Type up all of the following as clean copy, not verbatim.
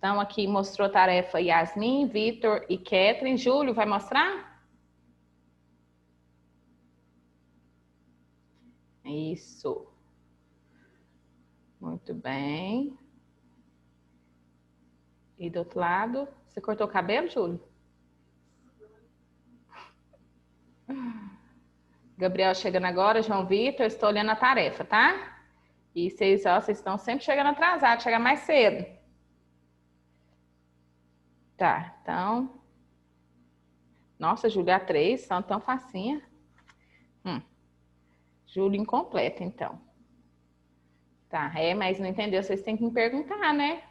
Então, aqui mostrou tarefa Yasmin, Vitor e Catherine. Júlio, vai mostrar? Isso. Muito bem. E do outro lado, você cortou o cabelo, Júlio? Gabriel chegando agora, João Vitor, estou olhando a tarefa, tá? E vocês estão sempre chegando atrasados, chega mais cedo. Tá, então... Nossa, Júlia, 3, são tão facinha. Júlio incompleto, então. Tá, mas não entendeu, vocês têm que me perguntar, né?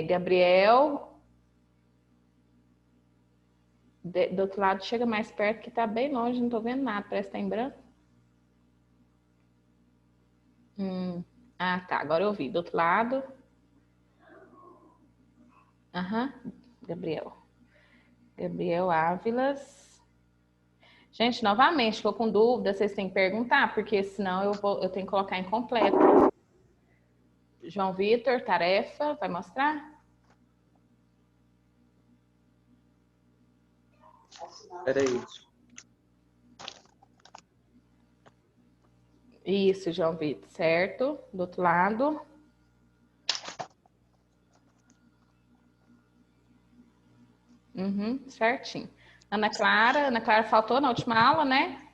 Gabriel... Do outro lado, chega mais perto, que tá bem longe, não tô vendo nada, parece que tá em branco. Ah, tá, agora eu vi. Do outro lado. Gabriel. Gabriel Ávilas. Gente, novamente, ficou com dúvida, vocês têm que perguntar, porque senão eu tenho que colocar incompleto. João Vitor, tarefa, vai mostrar? Peraí. Isso, João Vitor, certo. Do outro lado. Certinho. Ana Clara faltou na última aula, né?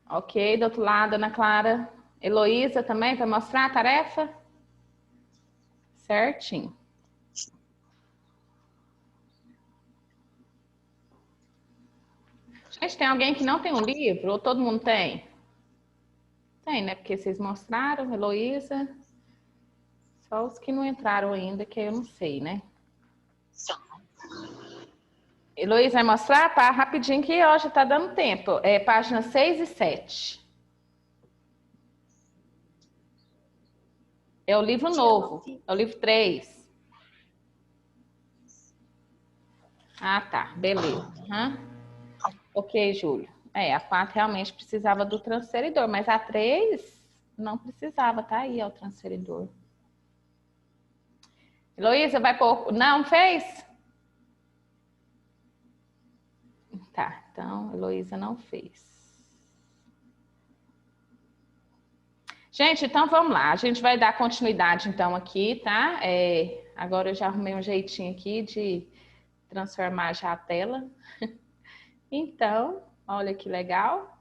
Ok, do outro lado, Ana Clara. Heloísa também vai mostrar a tarefa? Certinho. Gente, tem alguém que não tem um livro? Ou todo mundo tem? Tem, né? Porque vocês mostraram, Heloísa. Só os que não entraram ainda, que eu não sei, né? Heloísa vai mostrar? Pá, rapidinho que ó, já tá dando tempo. Páginas 6 e 7. É o livro novo. É o livro 3. Ah, tá. Beleza. Ok, Júlio. A 4 realmente precisava do transferidor, mas a 3 não precisava, tá aí, ó, o transferidor. Heloísa, vai pôr... Não fez? Tá, então, Heloísa não fez. Gente, então vamos lá. A gente vai dar continuidade, então, aqui, tá? Agora eu já arrumei um jeitinho aqui de transformar já a tela. Então, olha que legal.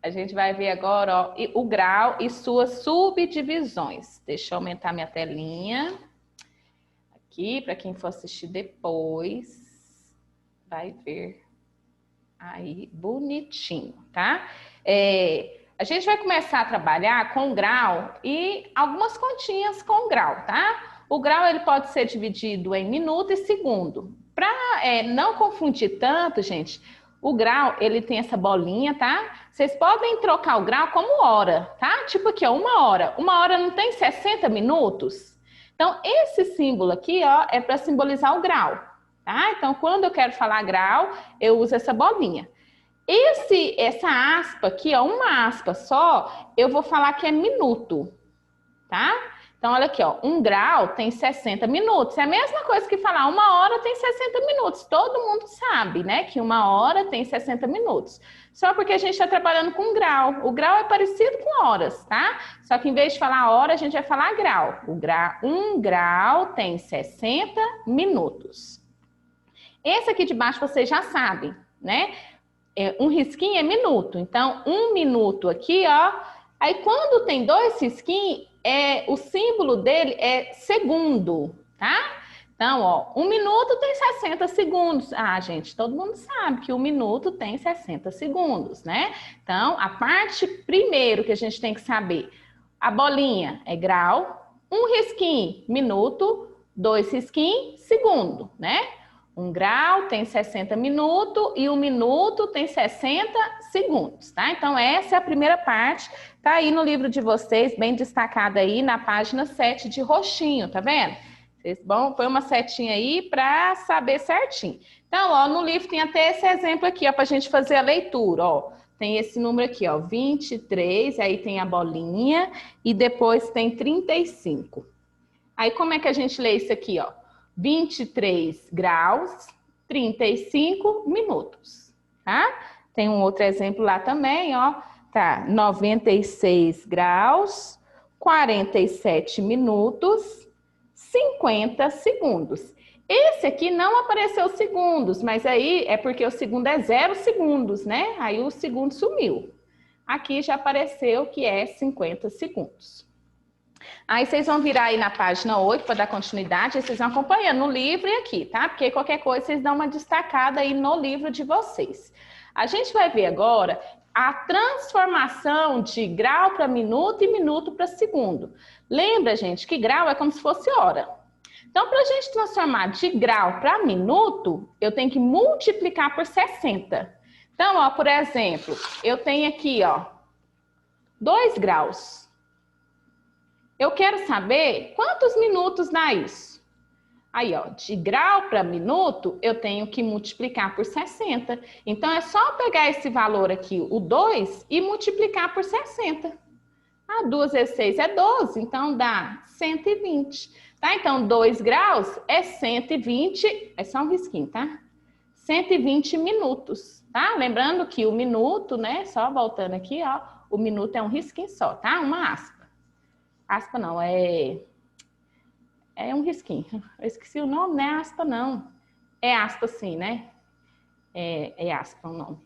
A gente vai ver agora, ó, o grau e suas subdivisões. Deixa eu aumentar minha telinha. Aqui, para quem for assistir depois, vai ver aí bonitinho, tá? A gente vai começar a trabalhar com grau e algumas continhas com grau, tá? O grau ele pode ser dividido em minuto e segundo. Para não confundir tanto, gente, o grau ele tem essa bolinha, tá? Vocês podem trocar o grau como hora, tá? Tipo aqui, ó, 1 hora. 1 hora não tem 60 minutos? Então, esse símbolo aqui, ó, é para simbolizar o grau, tá? Então, quando eu quero falar grau, eu uso essa bolinha. Essa aspa aqui, ó, uma aspa só, eu vou falar que é minuto, tá? Então, olha aqui, ó, 1 grau tem 60 minutos. É a mesma coisa que falar 1 hora tem 60 minutos. Todo mundo sabe, né, que 1 hora tem 60 minutos. Só porque a gente está trabalhando com grau. O grau é parecido com horas, tá? Só que em vez de falar hora, a gente vai falar grau. 1 grau tem 60 minutos. Esse aqui de baixo vocês já sabem, né? Um risquinho é minuto. Então, 1 minuto aqui, ó. Aí, quando tem 2 risquinhos, o símbolo dele é segundo, tá? Então, ó, 1 minuto tem 60 segundos. Ah, gente, todo mundo sabe que 1 minuto tem 60 segundos, né? Então, a parte primeiro que a gente tem que saber, a bolinha é grau, 1 risquinho, minuto, 2 risquinhos, segundo, né? 1 grau tem 60 minutos e 1 minuto tem 60 segundos, tá? Então, essa é a primeira parte, tá aí no livro de vocês, bem destacada aí na página 7 de roxinho, tá vendo? Vocês vão pôr uma setinha aí para saber certinho. Então, ó, no livro tem até esse exemplo aqui, ó, pra gente fazer a leitura, ó. Tem esse número aqui, ó, 23, aí tem a bolinha e depois tem 35. Aí, como é que a gente lê isso aqui, ó? 23 graus, 35 minutos, tá? Tem um outro exemplo lá também, ó. Tá, 96 graus, 47 minutos, 50 segundos. Esse aqui não apareceu segundos, mas aí é porque o segundo é 0 segundos, né? Aí o segundo sumiu. Aqui já apareceu que é 50 segundos. Aí vocês vão virar aí na página 8 para dar continuidade, aí vocês vão acompanhando no livro e aqui, tá? Porque qualquer coisa vocês dão uma destacada aí no livro de vocês. A gente vai ver agora a transformação de grau para minuto e minuto para segundo. Lembra, gente, que grau é como se fosse hora. Então, para a gente transformar de grau para minuto, eu tenho que multiplicar por 60. Então, ó, por exemplo, eu tenho aqui, ó, 2 graus. Eu quero saber quantos minutos dá isso. Aí, ó, de grau para minuto, eu tenho que multiplicar por 60. Então, é só pegar esse valor aqui, o 2, e multiplicar por 60. Ah, 2 vezes 6 é 12, então dá 120. Tá? Então, 2 graus é 120, é só um risquinho, tá? 120 minutos, tá? Lembrando que o minuto, né, só voltando aqui, ó, o minuto é um risquinho só, tá? Uma aspa. Aspa não, é um risquinho. Eu esqueci o nome, não é aspa não. É aspa sim, né? É aspa o nome.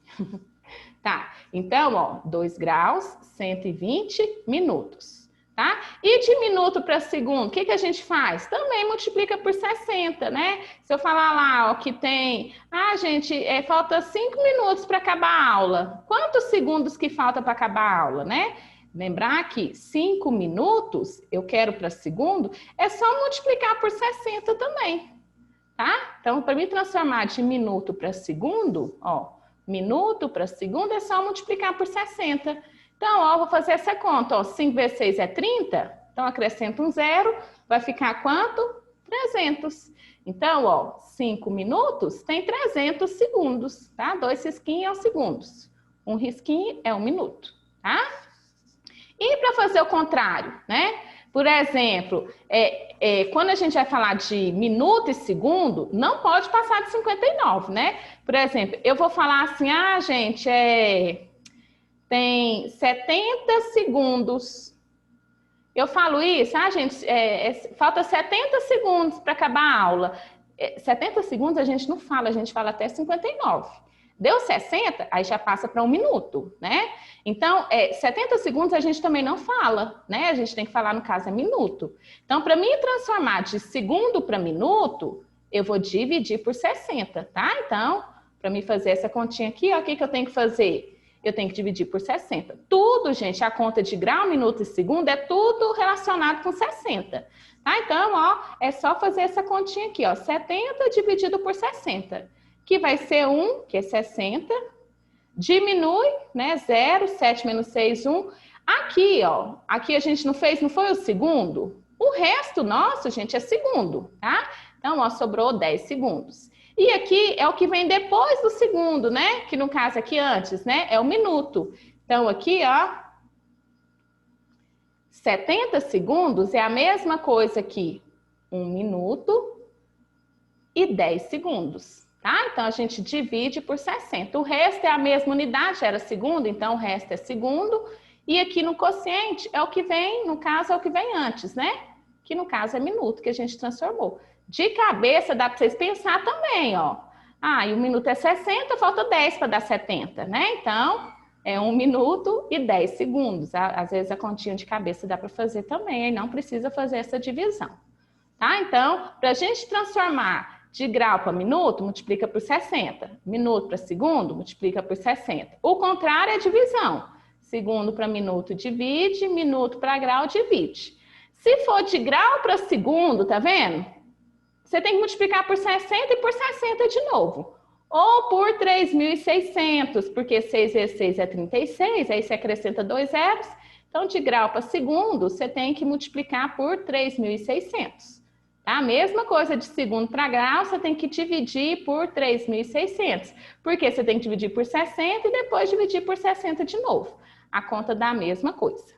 Tá, então, ó, 2 graus, 120 minutos, tá? E de minuto para segundo, o que a gente faz? Também multiplica por 60, né? Se eu falar lá, ó, que tem... Ah, gente, falta 5 minutos para acabar a aula. Quantos segundos que falta para acabar a aula, né? Lembrar que 5 minutos, eu quero para segundo, é só multiplicar por 60 também, tá? Então, para me transformar de minuto para segundo, ó, minuto para segundo é só multiplicar por 60. Então, ó, vou fazer essa conta, ó, 5 vezes 6 é 30, então acrescento um zero, vai ficar quanto? 300. Então, ó, 5 minutos tem 300 segundos, tá? 2 risquinhos é segundos, um risquinho é 1 minuto, tá? E para fazer o contrário, né? Por exemplo, quando a gente vai falar de minuto e segundo, não pode passar de 59, né? Por exemplo, eu vou falar assim, ah, gente, tem 70 segundos. Eu falo isso, ah, gente, falta 70 segundos para acabar a aula. 70 segundos a gente não fala, a gente fala até 59. Deu 60, aí já passa para 1 minuto, né? Então, 70 segundos a gente também não fala, né? A gente tem que falar, no caso, é minuto. Então, para mim transformar de segundo para minuto, eu vou dividir por 60, tá? Então, para mim fazer essa continha aqui, ó, o que eu tenho que fazer? Eu tenho que dividir por 60. Tudo, gente, a conta de grau, minuto e segundo é tudo relacionado com 60. Tá? Então, ó, é só fazer essa continha aqui, ó, 70 dividido por 60. Que vai ser 1, que é 60, diminui, né, 0, 7 menos 6, 1. Aqui, ó, aqui a gente não foi o segundo? O resto nosso, gente, é segundo, tá? Então, ó, sobrou 10 segundos. E aqui é o que vem depois do segundo, né? Que no caso aqui antes, né, é o minuto. Então, aqui, ó, 70 segundos é a mesma coisa que 1 minuto e 10 segundos. Tá? Então, a gente divide por 60. O resto é a mesma unidade, era segundo, então o resto é segundo. E aqui no quociente é o que vem, no caso, é o que vem antes, né? Que no caso é minuto, que a gente transformou. De cabeça, dá para vocês pensar também, ó. Ah, e o minuto é 60, falta 10 para dar 70, né? Então, é 1 minuto e 10 segundos. Às vezes a continha de cabeça dá para fazer também, aí não precisa fazer essa divisão. Tá? Então, para a gente transformar de grau para minuto, multiplica por 60. Minuto para segundo, multiplica por 60. O contrário é divisão. Segundo para minuto, divide. Minuto para grau, divide. Se for de grau para segundo, tá vendo? Você tem que multiplicar por 60 e por 60 de novo. Ou por 3.600, porque 6 vezes 6 é 36, aí você acrescenta 2 zeros. Então, de grau para segundo, você tem que multiplicar por 3.600. Tá? A mesma coisa de segundo para grau, você tem que dividir por 3.600. Porque você tem que dividir por 60 e depois dividir por 60 de novo. A conta dá a mesma coisa.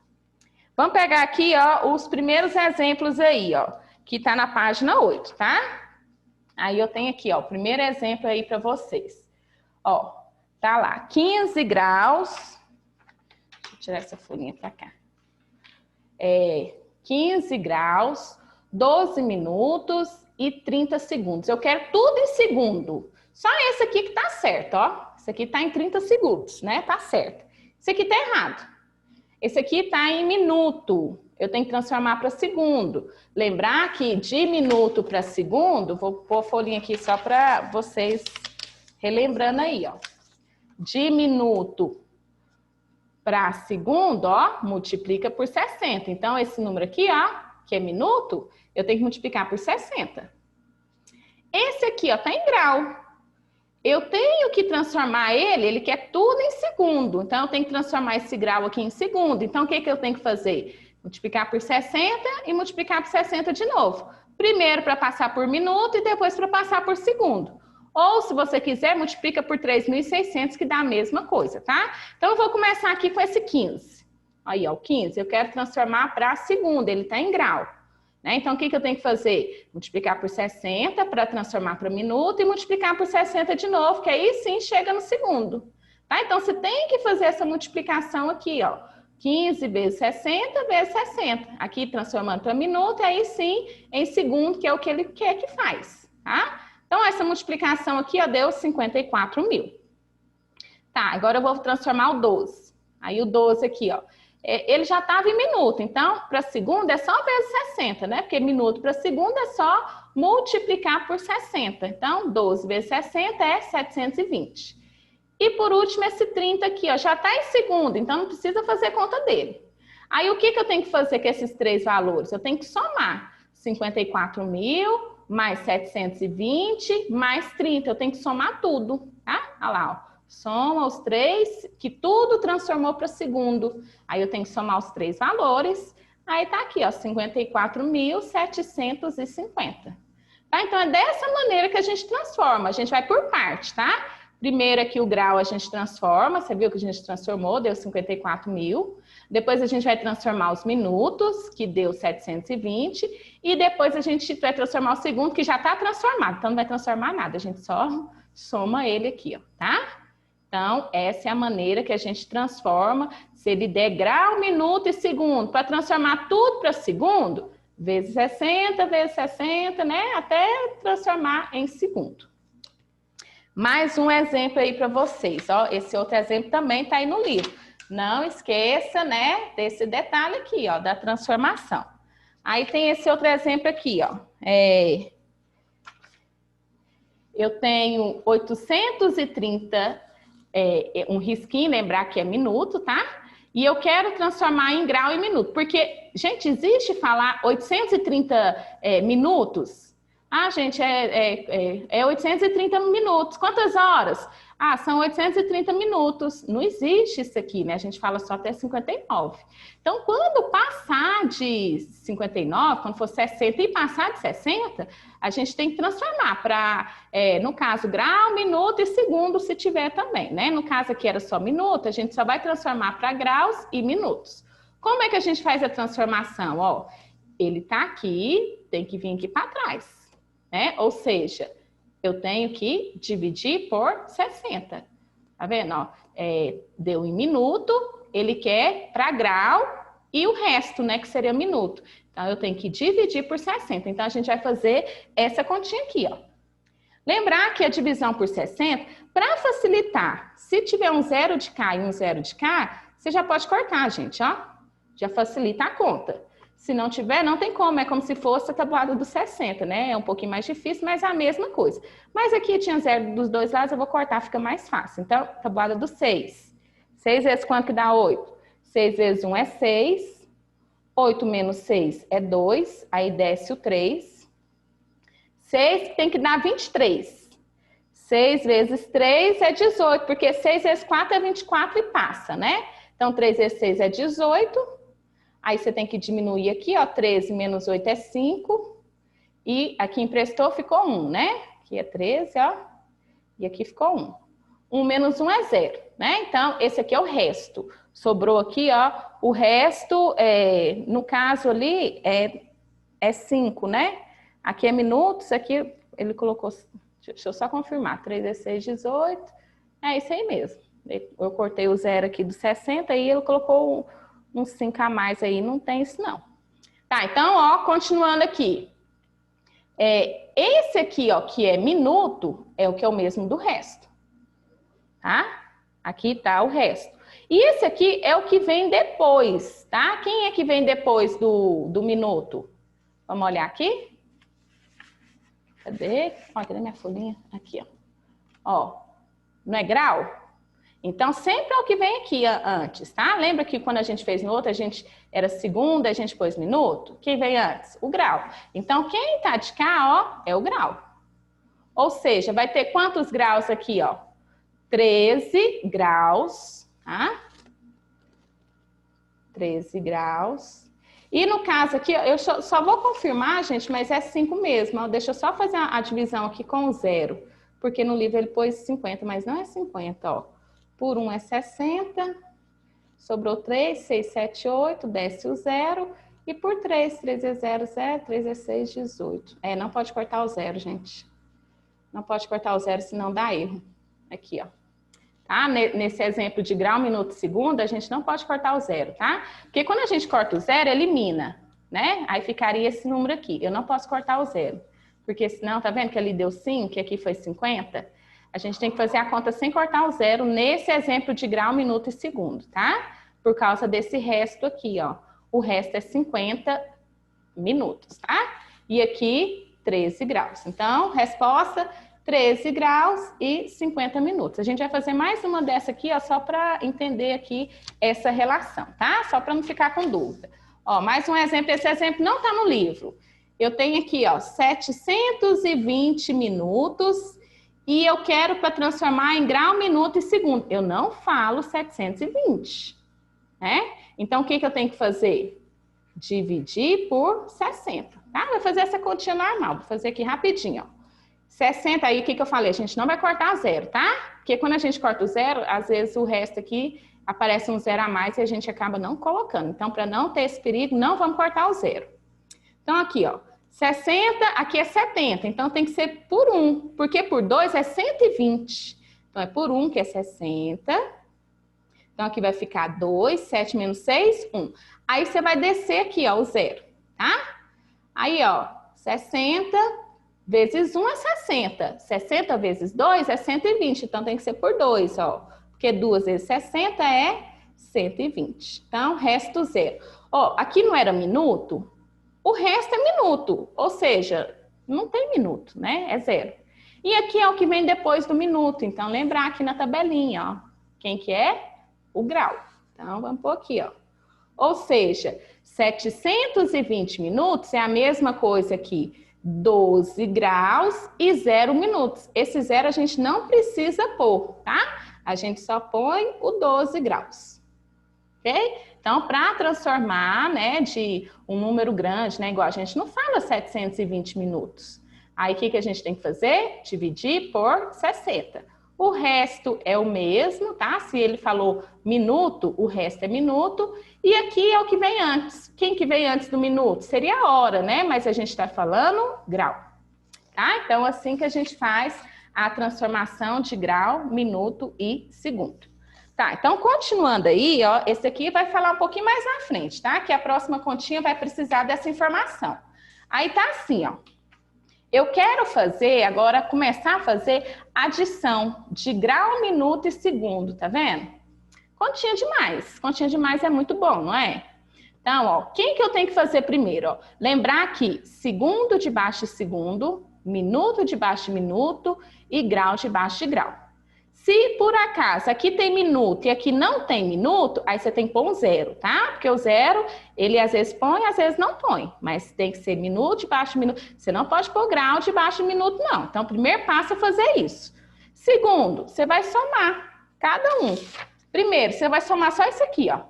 Vamos pegar aqui, ó, os primeiros exemplos aí, ó. que tá na página 8, tá? Aí eu tenho aqui, ó, o primeiro exemplo aí para vocês. Ó, tá lá, 15 graus. Deixa eu tirar essa folhinha para cá. 15 graus, 12 minutos e 30 segundos. Eu quero tudo em segundo. Só esse aqui que tá certo, ó. Esse aqui tá em 30 segundos, né? Tá certo. Esse aqui tá errado. Esse aqui tá em minuto. Eu tenho que transformar para segundo. Lembrar que de minuto para segundo, vou pôr a folhinha aqui só para vocês relembrando aí, ó. De minuto para segundo, ó, multiplica por 60. Então, esse número aqui, ó, que é minuto, eu tenho que multiplicar por 60. Esse aqui, ó, tá em grau. Eu tenho que transformar ele quer tudo em segundo. Então, eu tenho que transformar esse grau aqui em segundo. Então, o que que eu tenho que fazer? Multiplicar por 60 e multiplicar por 60 de novo. Primeiro para passar por minuto e depois para passar por segundo. Ou, se você quiser, multiplica por 3.600, que dá a mesma coisa, tá? Então, eu vou começar aqui com esse 15. Aí, ó, o 15, eu quero transformar para segundo, ele está em grau. Né? Então, o que que eu tenho que fazer? Multiplicar por 60 para transformar para minuto e multiplicar por 60 de novo, que aí sim chega no segundo. Tá? Então, você tem que fazer essa multiplicação aqui, ó. 15 vezes 60 vezes 60. Aqui, transformando para minuto, e aí sim, em segundo, que é o que ele quer que faz, tá? Então, essa multiplicação aqui, ó, deu 54 mil. Tá, agora eu vou transformar o 12. Aí, o 12 aqui, ó, ele já estava em minuto. Então, para segundo é só vezes 60, né? Porque minuto para segundo é só multiplicar por 60. Então, 12 vezes 60 é 720. E, por último, esse 30 aqui, ó, já está em segundo. Então, não precisa fazer conta dele. Aí, o que que eu tenho que fazer com esses três valores? Eu tenho que somar 54 mil... mais 720, mais 30. Eu tenho que somar tudo, tá? Olha lá, ó. Soma os três, que tudo transformou para segundo. Aí eu tenho que somar os três valores. Aí tá aqui, ó, 54.750. Tá? Então é dessa maneira que a gente transforma. A gente vai por parte, tá? Primeiro aqui o grau a gente transforma. Você viu que a gente transformou, deu 54 mil. Depois a gente vai transformar os minutos, que deu 720. E depois a gente vai transformar o segundo, que já está transformado. Então não vai transformar nada, a gente só soma ele aqui, ó, tá? Então, essa é a maneira que a gente transforma. Se ele der grau, minuto e segundo, para transformar tudo para segundo, vezes 60, né? Até transformar em segundo. Mais um exemplo aí para vocês, ó. Esse outro exemplo também está aí no livro. Não esqueça, né, desse detalhe aqui, ó, da transformação. Aí tem esse outro exemplo aqui, ó. Eu tenho 830, um risquinho, lembrar que é minuto, tá? E eu quero transformar em grau e minuto. Porque, gente, existe falar 830 minutos? Ah, gente, é 830 minutos. Quantas horas? Ah, são 830 minutos. Não existe isso aqui, né? A gente fala só até 59. Então, quando passar de 59, quando for 60 e passar de 60, a gente tem que transformar para, no caso, grau, minuto e segundo, se tiver também, né? No caso aqui era só minuto, a gente só vai transformar para graus e minutos. Como é que a gente faz a transformação? Ó, ele tá aqui, tem que vir aqui para trás. Né? Ou seja, eu tenho que dividir por 60. Tá vendo? Ó, deu em minuto, ele quer para grau e o resto, né, que seria minuto. Então, eu tenho que dividir por 60. Então, a gente vai fazer essa continha aqui, ó. Lembrar que a divisão por 60, para facilitar, se tiver um zero de cá e um zero de cá, você já pode cortar, gente, ó. Já facilita a conta. Se não tiver, não tem como, é como se fosse a tabuada dos 60, né? É um pouquinho mais difícil, mas é a mesma coisa. Mas aqui tinha zero dos dois lados, eu vou cortar, fica mais fácil. Então, tabuada do 6. 6 vezes quanto que dá 8? 6 vezes 1 é 6. 8 menos 6 é 2, aí desce o 3. 6 tem que dar 23. 6 vezes 3 é 18, porque 6 vezes 4 é 24 e passa, né? Então, 3 vezes 6 é 18. Aí você tem que diminuir aqui, ó, 13 menos 8 é 5. E aqui emprestou, ficou 1, né? Aqui é 13, ó. E aqui ficou 1. 1 menos 1 é 0, né? Então, esse aqui é o resto. Sobrou aqui, ó, o resto, no caso ali, é é 5, né? Aqui é minutos, aqui ele colocou... Deixa eu só confirmar. 3 vezes 6, 18. É isso aí mesmo. Eu cortei o 0 aqui do 60 e ele colocou um 5 a mais aí. Não tem isso, não. Tá, então, ó, continuando aqui. Esse aqui, ó, que é minuto, é o que é o mesmo do resto. Tá? Aqui tá o resto. E esse aqui é o que vem depois, tá? Quem é que vem depois do minuto? Vamos olhar aqui? Cadê? Ó, cadê minha folhinha? Aqui, ó. Ó, não é grau? Então, sempre é o que vem aqui antes, tá? Lembra que quando a gente fez no outro, a gente era segunda, a gente pôs minuto? Quem vem antes? O grau. Então, quem tá de cá, ó, é o grau. Ou seja, vai ter quantos graus aqui, ó? 13 graus, tá? 13 graus. E no caso aqui, eu só vou confirmar, gente, mas é 5 mesmo. Ó. Deixa eu só fazer a divisão aqui com o 0. Porque no livro ele pôs 50, mas não é 50, ó. Por 1 é 60, sobrou 3, 6, 7, 8, desce o 0. E por 3, 3 é 0, 0, 3 é 6, 18. Não pode cortar o 0, gente. Não pode cortar o 0, senão dá erro. Aqui, ó. Tá? Nesse exemplo de grau, minuto, segundo, a gente não pode cortar o 0, tá? Porque quando a gente corta o 0, elimina, né? Aí ficaria esse número aqui. Eu não posso cortar o 0. Porque senão, tá vendo que ali deu 5 e aqui foi 50? A gente tem que fazer a conta sem cortar o 0 nesse exemplo de grau, minuto e segundo, tá? Por causa desse resto aqui, ó. O resto é 50 minutos, tá? E aqui, 13 graus. Então, resposta, 13 graus e 50 minutos. A gente vai fazer mais uma dessa aqui, ó, só para entender aqui essa relação, tá? Só para não ficar com dúvida. Ó, mais um exemplo. Esse exemplo não tá no livro. Eu tenho aqui, ó, 720 minutos... E eu quero para transformar em grau, minuto e segundo. Eu não falo 720, né? Então, o que eu tenho que fazer? Dividir por 60, tá? Vou fazer essa continha normal. Vou fazer aqui rapidinho, ó. 60 aí, o que eu falei? A gente não vai cortar 0, tá? Porque quando a gente corta o 0, às vezes o resto aqui aparece um 0 a mais e a gente acaba não colocando. Então, para não ter esse perigo, não vamos cortar o 0. Então, aqui, ó. 60, aqui é 70, então tem que ser por 1, porque por 2 é 120. Então, é por 1 que é 60. Então, aqui vai ficar 2, 7 menos 6, 1. Aí, você vai descer aqui, ó, o 0, tá? Aí, ó, 60 vezes 1 é 60. 60 vezes 2 é 120, então tem que ser por 2, ó. Porque 2 vezes 60 é 120. Então, resto 0. Ó, aqui não era minuto? O resto é minuto, ou seja, não tem minuto, né? É 0. E aqui é o que vem depois do minuto. Então, lembrar aqui na tabelinha, ó. Quem que é? O grau. Então, vamos pôr aqui, ó. Ou seja, 720 minutos é a mesma coisa aqui. 12 graus e 0 minutos. Esse 0 a gente não precisa pôr, tá? A gente só põe o 12 graus. Ok? Então, para transformar, né, de um número grande, né, igual a gente não fala 720 minutos. Aí, o que a gente tem que fazer? Dividir por 60. O resto é o mesmo, tá? Se ele falou minuto, o resto é minuto. E aqui é o que vem antes. Quem que vem antes do minuto? Seria a hora, né? Mas a gente está falando grau, tá? Então, assim que a gente faz a transformação de grau, minuto e segundo. Tá, então continuando aí, ó, esse aqui vai falar um pouquinho mais na frente, tá? Que a próxima continha vai precisar dessa informação. Aí tá assim, ó. Eu quero fazer, agora começar a fazer adição de grau, minuto e segundo, tá vendo? Continha demais. Continha demais é muito bom, não é? Então, ó, quem que eu tenho que fazer primeiro, ó? Lembrar que segundo debaixo de segundo, minuto debaixo de minuto e grau debaixo de grau. Se por acaso aqui tem minuto e aqui não tem minuto, aí você tem que pôr um 0, tá? Porque o 0, ele às vezes põe, às vezes não põe. Mas tem que ser minuto debaixo de minuto. Você não pode pôr grau debaixo de minuto, não. Então, o primeiro passo é fazer isso. Segundo, você vai somar cada um. Primeiro, você vai somar só isso aqui, ó.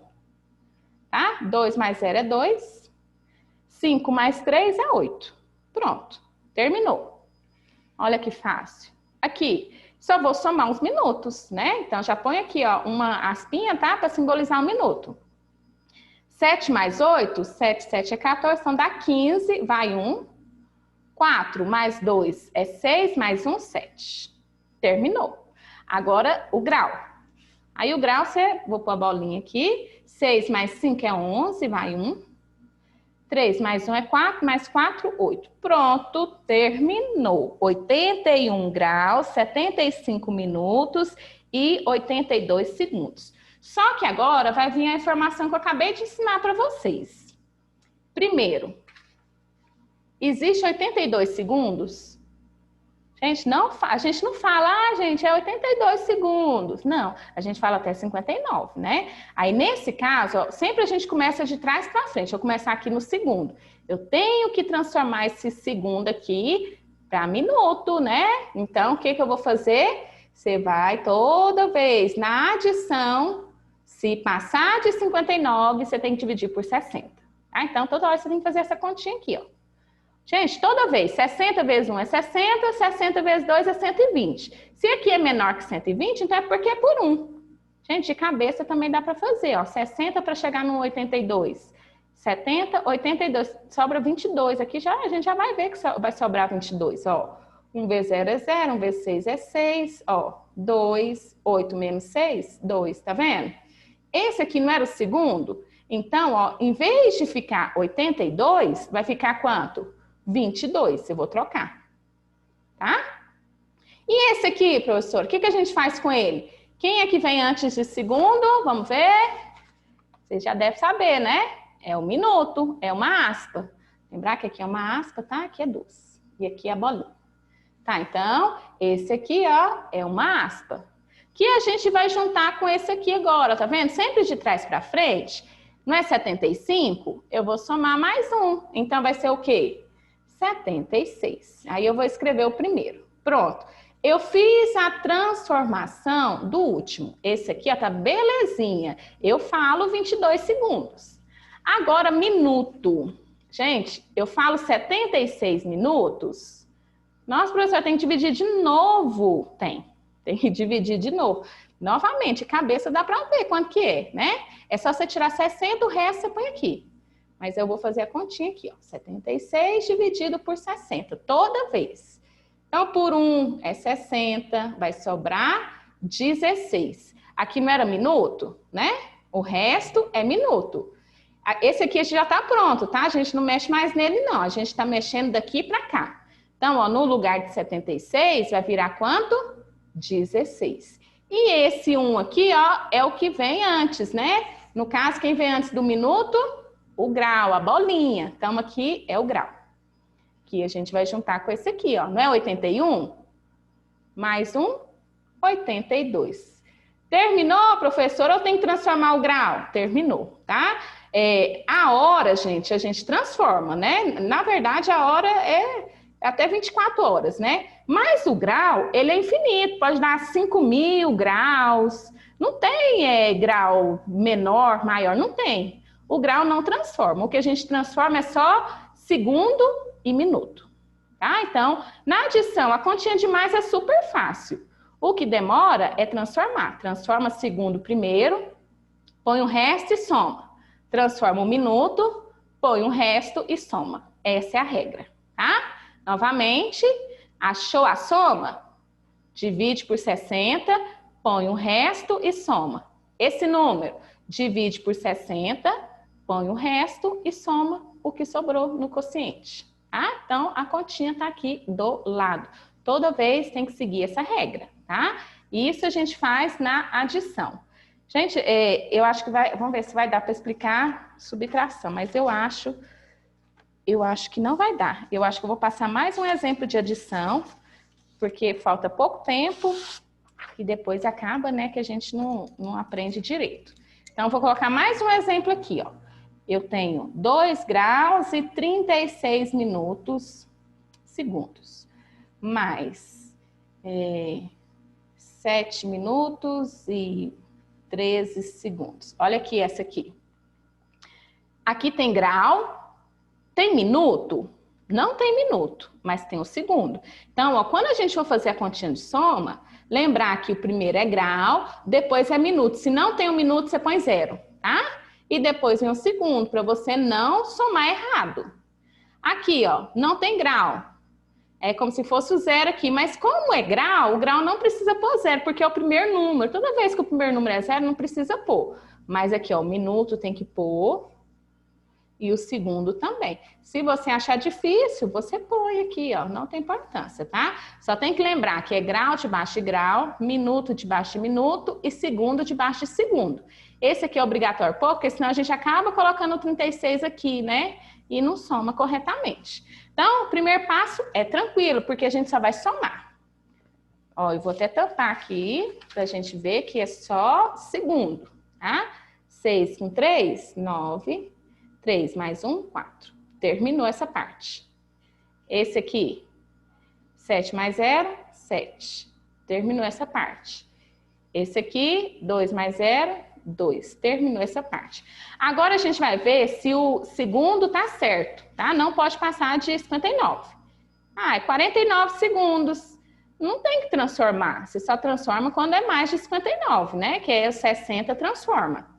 Tá? 2 mais 0 é 2. 5 mais 3 é 8. Pronto. Terminou. Olha que fácil. Aqui. Só vou somar uns minutos, né? Então, já põe aqui, ó, uma aspinha, tá? Para simbolizar um minuto. 7 mais 8, 7, 7 é 14, então dá 15, vai 1. 4 mais 2 é 6, mais 1, 7. Terminou. Agora, o grau. Aí, o grau, vou pôr a bolinha aqui. 6 mais 5 é 11, vai 1. 3 mais 1 é 4, mais 4, 8. Pronto, terminou. 81 graus, 75 minutos e 82 segundos. Só que agora vai vir a informação que eu acabei de ensinar para vocês. Primeiro, existe 82 segundos? A gente não fala, gente, é 82 segundos. Não, a gente fala até 59, né? Aí, nesse caso, ó, sempre a gente começa de trás para frente. Eu vou começar aqui no segundo. Eu tenho que transformar esse segundo aqui para minuto, né? Então, o que eu vou fazer? Você vai toda vez na adição, se passar de 59, você tem que dividir por 60. Tá? Então, toda hora você tem que fazer essa continha aqui, ó. Gente, toda vez, 60 vezes 1 é 60, 60 vezes 2 é 120. Se aqui é menor que 120, então é porque é por 1. Gente, de cabeça também dá para fazer, ó. 60 para chegar no 82. 70, 82, sobra 22. Aqui a gente já vai ver que vai sobrar 22, ó. 1 vezes 0 é 0, 1 vezes 6 é 6, ó. 2, 8 menos 6, 2, tá vendo? Esse aqui não era o segundo? Então, ó, em vez de ficar 82, vai ficar quanto? 22, eu vou trocar, tá? E esse aqui, professor, o que a gente faz com ele? Quem é que vem antes de segundo? Vamos ver. Você já deve saber, né? É o minuto, é uma aspa. Lembrar que aqui é uma aspa, tá? Aqui é 2. E aqui é a bolinha. Tá, então, esse aqui, ó, é uma aspa. Que a gente vai juntar com esse aqui agora, tá vendo? Sempre de trás para frente. Não é 75? Eu vou somar mais 1. Então, vai ser o quê? 76. Aí eu vou escrever o primeiro. Pronto. Eu fiz a transformação do último. Esse aqui, ó, tá belezinha. Eu falo 22 segundos. Agora, minuto. Gente, eu falo 76 minutos. Nossa, professor, tem que dividir de novo. Tem que dividir de novo. Novamente, cabeça dá para ver quanto que é, né? É só você tirar 60, o resto você põe aqui. Mas eu vou fazer a continha aqui, ó. 76 dividido por 60, toda vez. Então, por 1 é 60, vai sobrar 16. Aqui não era minuto, né? O resto é minuto. Esse aqui já está pronto, tá? A gente não mexe mais nele, não. A gente está mexendo daqui para cá. Então, ó, no lugar de 76, vai virar quanto? 16. E esse 1 aqui, ó, é o que vem antes, né? No caso, quem vem antes do minuto? O grau, a bolinha. Então, aqui é o grau. Que a gente vai juntar com esse aqui, ó. Não é 81? Mais 1, 82. Terminou, professor? Ou tem que transformar o grau? Terminou, tá? A hora, gente, a gente transforma, né? Na verdade, a hora é até 24 horas, né? Mas o grau, ele é infinito. Pode dar 5.000 graus. Não tem grau menor, maior. Não tem. O grau não transforma. O que a gente transforma é só segundo e minuto. Tá? Então, na adição, a continha de mais é super fácil. O que demora é transformar. Transforma segundo primeiro, põe o resto e soma. Transforma o minuto, põe o resto e soma. Essa é a regra. Tá? Novamente, achou a soma? Divide por 60, põe o resto e soma. Esse número, divide por 60, põe o resto e soma o que sobrou no quociente. Tá? Então, a continha está aqui do lado. Toda vez tem que seguir essa regra, tá? Isso a gente faz na adição. Gente, eu acho que vai... Vamos ver se vai dar para explicar subtração, mas eu acho que não vai dar. Eu acho que eu vou passar mais um exemplo de adição, porque falta pouco tempo e depois acaba, né, que a gente não aprende direito. Então, eu vou colocar mais um exemplo aqui, ó. Eu tenho 2 graus e 36 segundos, mais 7 minutos e 13 segundos. Olha aqui essa aqui. Aqui tem grau, tem minuto? Não tem minuto, mas tem o segundo. Então, ó, quando a gente for fazer a continha de soma, lembrar que o primeiro é grau, depois é minuto. Se não tem um minuto, você põe 0, tá? e depois vem o segundo, para você não somar errado. Aqui, ó, não tem grau. É como se fosse o zero aqui, mas como é grau, o grau não precisa pôr zero, porque é o primeiro número. Toda vez que o primeiro número é zero, não precisa pôr. Mas aqui, ó, o minuto tem que pôr e o segundo também. Se você achar difícil, você põe aqui, ó, não tem importância, tá? Só tem que lembrar que é grau debaixo de grau, minuto debaixo de minuto e segundo debaixo de segundo. Esse aqui é obrigatório pôr, porque senão a gente acaba colocando o 36 aqui, né? E não soma corretamente. Então, o primeiro passo é tranquilo, porque a gente só vai somar. Ó, eu vou até tampar aqui, pra gente ver que é só segundo, tá? 6 com 3, 9. 3 mais 1, 4. Terminou essa parte. Esse aqui, 7 mais 0, 7. Terminou essa parte. Esse aqui, 2 mais 0, 2. Terminou essa parte. Agora a gente vai ver se o segundo tá certo, tá? Não pode passar de 59. Ah, é 49 segundos. Não tem que transformar. Você só transforma quando é mais de 59, né? Que é o 60 transforma.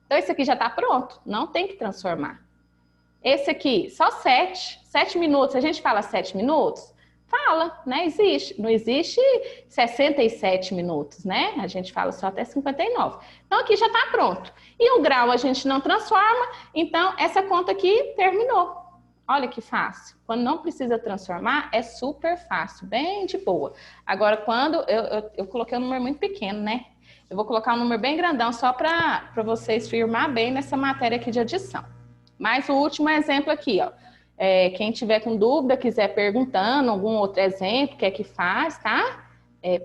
Então, esse aqui já tá pronto. Não tem que transformar. Esse aqui, só 7. 7 minutos. A gente fala 7 minutos? Fala, né? Existe. Não existe 67 minutos, né? A gente fala só até 59. Então, aqui já tá pronto. E o grau a gente não transforma. Então, essa conta aqui terminou. Olha que fácil. Quando não precisa transformar, é super fácil. Bem de boa. Agora, quando eu coloquei um número muito pequeno, né? Eu vou colocar um número bem grandão só para vocês firmar bem nessa matéria aqui de adição. Mas o último exemplo aqui, ó. Quem tiver com dúvida, quiser perguntando algum outro exemplo, que faz, tá?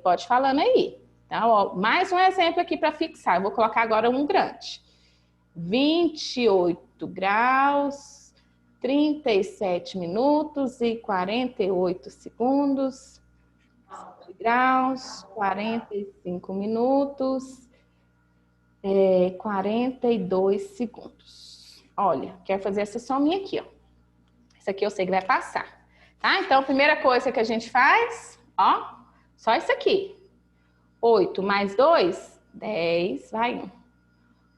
Pode falando aí. Tá? Ó, mais um exemplo aqui para fixar. Eu vou colocar agora um grande. 28 graus, 37 minutos e 48 segundos. Graus, 45 minutos, 42 segundos. Olha, quero fazer essa sominha aqui, ó. Essa aqui eu sei que vai passar, tá? Então, a primeira coisa que a gente faz, ó, só isso aqui. 8 mais 2, 10, vai 1.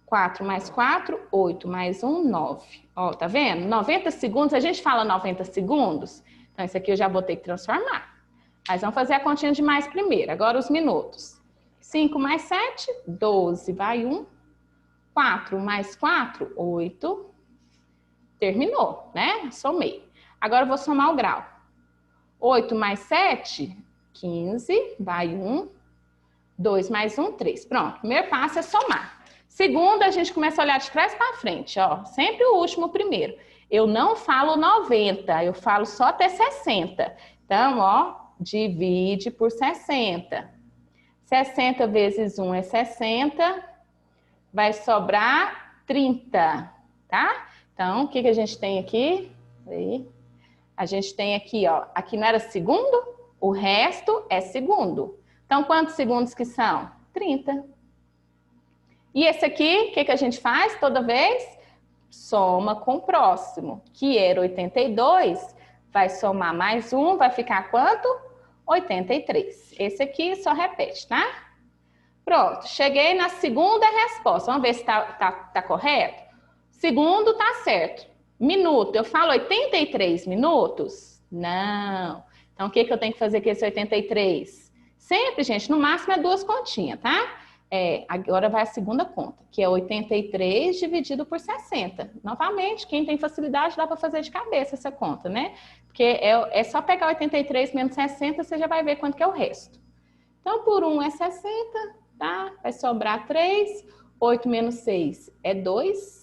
4 mais 4, 8 mais 1, 9. Ó, tá vendo? 90 segundos, a gente fala 90 segundos, então isso aqui eu já vou ter que transformar. Mas vamos fazer a continha de mais primeiro. Agora os minutos. 5 mais 7, 12, vai 1. 4 mais 4, 8. Terminou, né? Somei. Agora eu vou somar o grau. 8 mais 7, 15, vai 1. 2 mais 1, 3. Pronto, primeiro passo é somar. Segundo, a gente começa a olhar de trás para frente, ó. Sempre o último primeiro. Eu não falo 90, eu falo só até 60. Então, ó, divide por 60. 60 vezes 1 é 60. Vai sobrar 30, tá? Então, o que a gente tem aqui? Aí. A gente tem aqui, ó. Aqui não era segundo? O resto é segundo. Então, quantos segundos que são? 30. E esse aqui, o que a gente faz toda vez? Soma com o próximo, que era 82. Vai somar mais 1, vai ficar quanto? 83. Esse aqui só repete, tá? Pronto, cheguei na segunda resposta. Vamos ver se tá correto? Segundo tá certo. Minuto, eu falo 83 minutos? Não. Então, o que eu tenho que fazer com esse 83? Sempre, gente, no máximo é 2 continhas, tá? Agora vai a segunda conta, que é 83 dividido por 60. Novamente, quem tem facilidade dá para fazer de cabeça essa conta, né? Porque é só pegar 83 menos 60, você já vai ver quanto que é o resto. Então, por 1 é 60, tá? Vai sobrar 3. 8 menos 6 é 2.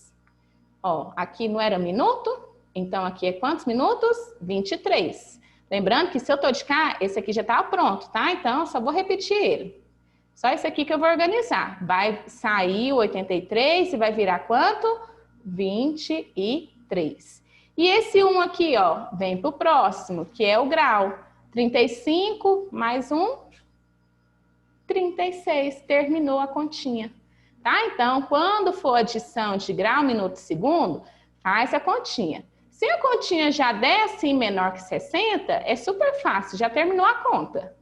Ó, aqui não era minuto? Então, aqui é quantos minutos? 23. Lembrando que se eu tô de cá, esse aqui já tá pronto, tá? Então, eu só vou repetir ele. Só esse aqui que eu vou organizar. Vai sair o 83 e vai virar quanto? 23. E esse 1 aqui, ó, vem pro próximo, que é o grau. 35 mais 1, 36. Terminou a continha. Tá? Então, quando for adição de grau, minuto e segundo, faz a continha. Se a continha já der assim menor que 60, é super fácil, já terminou a conta.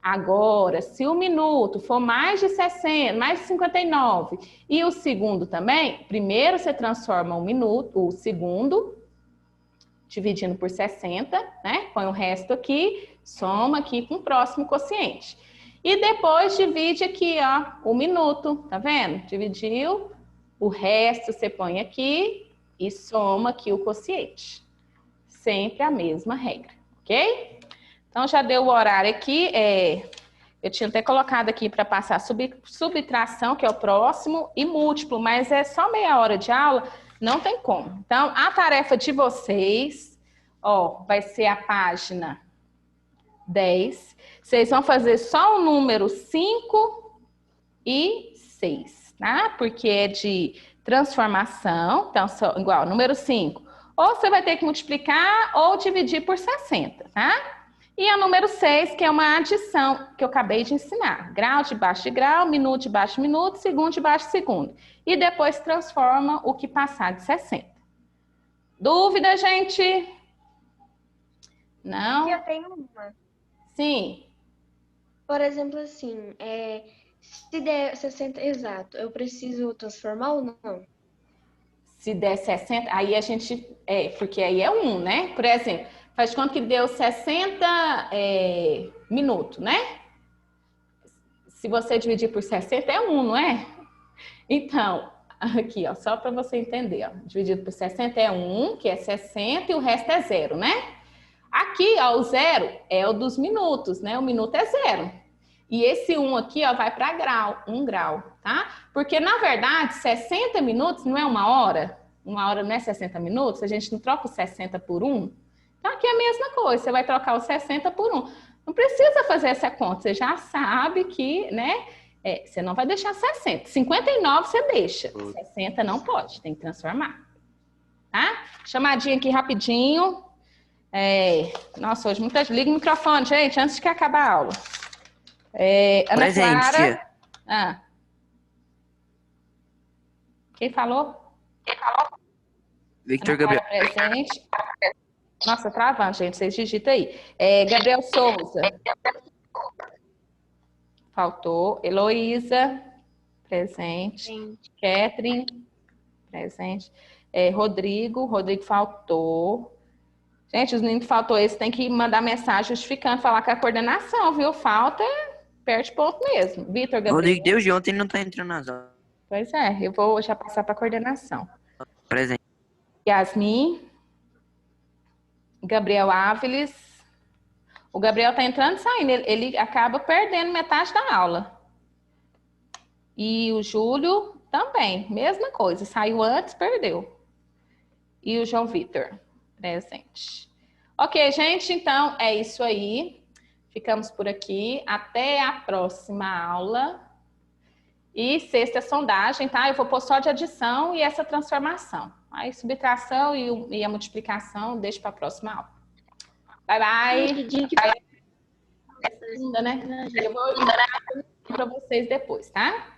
Agora, se o minuto for mais de 60, mais de 59 e o segundo também, primeiro você transforma o segundo, dividindo por 60, né? Põe o resto aqui, soma aqui com o próximo quociente. E depois divide aqui, ó, o minuto, tá vendo? Dividiu, o resto você põe aqui e soma aqui o quociente. Sempre a mesma regra, ok? Então, já deu o horário aqui, eu tinha até colocado aqui para passar subtração, que é o próximo, e múltiplo, mas é só meia hora de aula, não tem como. Então, a tarefa de vocês, ó, vai ser a página 10. Vocês vão fazer só o número 5 e 6, tá? Porque é de transformação, então, igual, número 5. Ou você vai ter que multiplicar ou dividir por 60, tá? E a número 6, que é uma adição, que eu acabei de ensinar. Grau debaixo de grau, minuto debaixo de minuto, segundo debaixo de segundo. E depois transforma o que passar de 60. Dúvida, gente? Não? Eu tenho uma. Sim. Por exemplo, assim, se der 60 exato, eu preciso transformar ou não? Se der 60, aí a gente... porque aí é 1, né? Por exemplo, faz de conta que deu 60 minutos, né? Se você dividir por 60, é 1, não é? Então, aqui, ó, só para você entender, ó, dividido por 60 é 1, que é 60, e o resto é 0, né? Aqui, ó, o 0 é o dos minutos, né? O minuto é 0. E esse 1 aqui, ó, vai para grau, 1 grau, tá? Porque, na verdade, 60 minutos não é uma hora? Uma hora não é 60 minutos? A gente não troca os 60 por 1? Então, aqui é a mesma coisa, você vai trocar os 60 por 1. Não precisa fazer essa conta, você já sabe que, né? Você não vai deixar 60. 59 você deixa, 60 não pode, tem que transformar. Tá? Chamadinha aqui rapidinho. Nossa, hoje muita gente. Liga o microfone, gente, antes de que acabar a aula. Ana Presente. Clara. Quem falou? Victor Ana Clara, Gabriel. presente. Nossa, travando, gente, vocês digitam aí. Gabriel Souza. Faltou. Heloísa. Presente. Catherine. Presente. Rodrigo faltou. Gente, os meninos que faltou esse tem que mandar mensagem justificando, falar com a coordenação, viu? Falta, perde ponto mesmo. Vitor Gabriel. Rodrigo Deus de ontem não tá entrando nas aulas. Pois é, eu vou já passar para a coordenação. Presente. Yasmin. Gabriel Áviles. O Gabriel tá entrando e saindo, ele acaba perdendo metade da aula. E o Júlio também, mesma coisa, saiu antes, perdeu. E o João Vitor, presente. Ok, gente, então é isso aí. Ficamos por aqui. Até a próxima aula. E sexta é sondagem, tá? Eu vou pôr só de adição e essa transformação. Aí subtração e a multiplicação deixo para a próxima aula. Bye, bye. Né? Eu vou para vocês depois, tá?